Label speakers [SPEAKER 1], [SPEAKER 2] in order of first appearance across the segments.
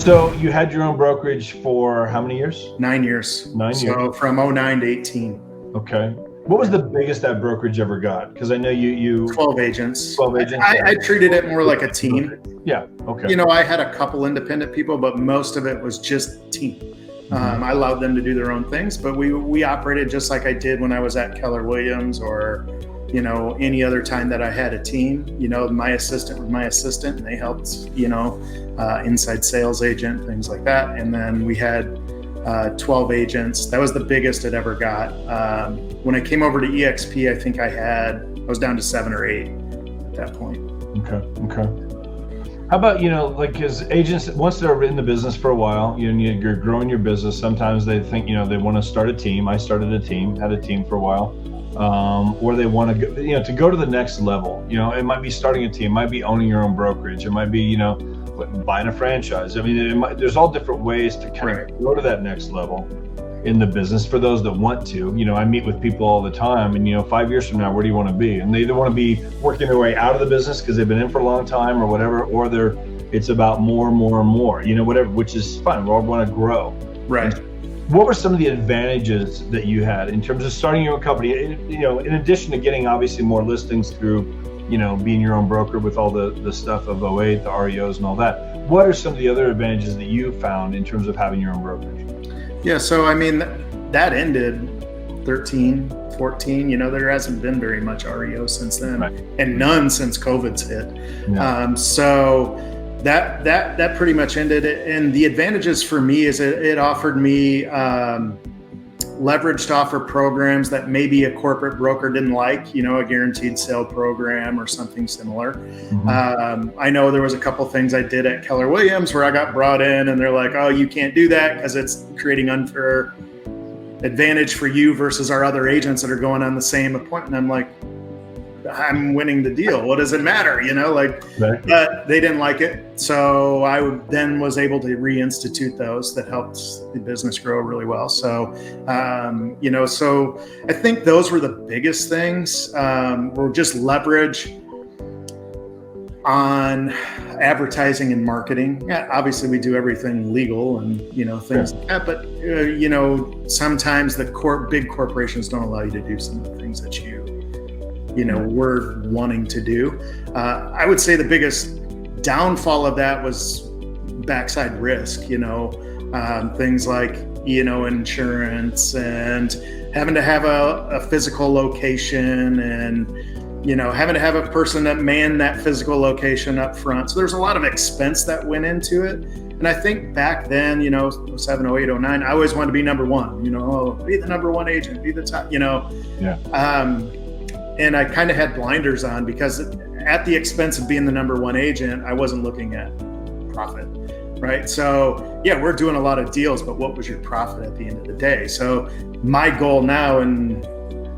[SPEAKER 1] So you had your own brokerage for how many years?
[SPEAKER 2] 9 years.
[SPEAKER 1] 9 years.
[SPEAKER 2] So from 09 to 18.
[SPEAKER 1] Okay. What was the biggest that brokerage ever got? Because I know you
[SPEAKER 2] 12 agents.
[SPEAKER 1] 12 agents.
[SPEAKER 2] I treated it more like a team.
[SPEAKER 1] Yeah. Okay.
[SPEAKER 2] You know, I had a couple independent people, but most of it was just team. I allowed them to do their own things, but we operated just like I did when I was at Keller Williams, or, you know, any other time that I had a team. You know, my assistant was my assistant, and they helped, you know, inside sales agent, things like that. And then we had 12 agents. That was the biggest it ever got. When I came over to EXP, I think I was down to 7 or 8 at that point.
[SPEAKER 1] Okay. How about, you know, like, because agents, once they're in the business for a while, you're growing your business, sometimes they think, you know, they want to start a team. I started a team, had a team for a while, or they want to go, you know, to go to the next level. You know, it might be starting a team, it might be owning your own brokerage, it might be, you know, buying a franchise. I mean, there's all different ways to kind of go to that next level in the business for those that want to. You know, I meet with people all the time, and, you know, 5 years from now, where do you want to be? And they either want to be working their way out of the business because they've been in for a long time or whatever, or it's about more, you know, whatever, which is fine. We all want to grow.
[SPEAKER 2] Right.
[SPEAKER 1] What were some of the advantages that you had in terms of starting your own company? You know, in addition to getting obviously more listings through, you know, being your own broker with all the stuff of 08, the REOs and all that, what are some of the other advantages that you found in terms of having your own brokerage?
[SPEAKER 2] Yeah, so I mean, that ended 13, 14. You know, there hasn't been very much REO since then, right, and none since COVID's hit. Yeah. So that pretty much ended. And the advantages for me is it offered me leverage to offer programs that maybe a corporate broker didn't like, you know, a guaranteed sale program or something similar. I know there was a couple things I did at Keller Williams where I got brought in and they're like, oh, you can't do that because it's creating unfair advantage for you versus our other agents that are going on the same appointment. I'm like, I'm winning the deal. What does it matter? You know, like, right. But they didn't like it. So I then was able to reinstitute those that helped the business grow really well. So, you know, so I think those were the biggest things, were just leverage on advertising and marketing. Yeah, obviously we do everything legal and, you know, things like that, but, you know, sometimes the big corporations don't allow you to do some of the things that you know, we're wanting to do. I would say the biggest downfall of that was backside risk, you know, things like, you know, insurance and having to have a physical location and, you know, having to have a person that manned that physical location up front. So there's a lot of expense that went into it. And I think back then, you know, 07, 08, 09, I always wanted to be number one, you know, be the number one agent, be the top, you know. Yeah. And I kind of had blinders on because at the expense of being the number one agent, I wasn't looking at profit, right? So yeah, we're doing a lot of deals, but what was your profit at the end of the day? So my goal now and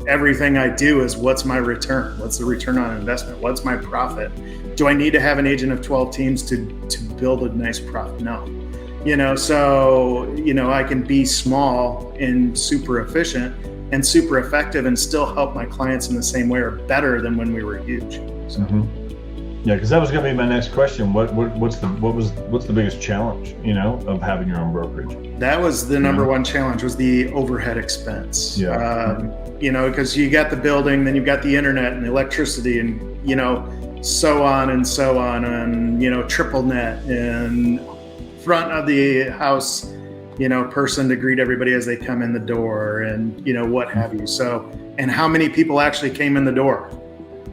[SPEAKER 2] everything I do is what's my return? What's the return on investment? What's my profit? Do I need to have an agent of 12 teams to build a nice profit? No. You know, so, you know, I can be small and super efficient and super effective and still help my clients in the same way or better than when we were huge. So.
[SPEAKER 1] Yeah, because that was going to be my next question. What's the biggest challenge, you know, of having your own brokerage?
[SPEAKER 2] That was the number one challenge, was the overhead expense. Yeah. You know, because you got the building, then you've got the internet and the electricity and, you know, so on and, you know, triple net and front of the house, you know, person to greet everybody as they come in the door and, you know, what have you. So, and how many people actually came in the door?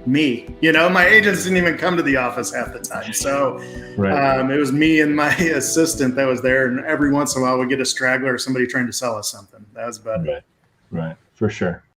[SPEAKER 2] Me, you know, my agents didn't even come to the office half the time. So it was me and my assistant that was there. And every once in a while we'd get a straggler or somebody trying to sell us something. That was about it.
[SPEAKER 1] Right. For sure.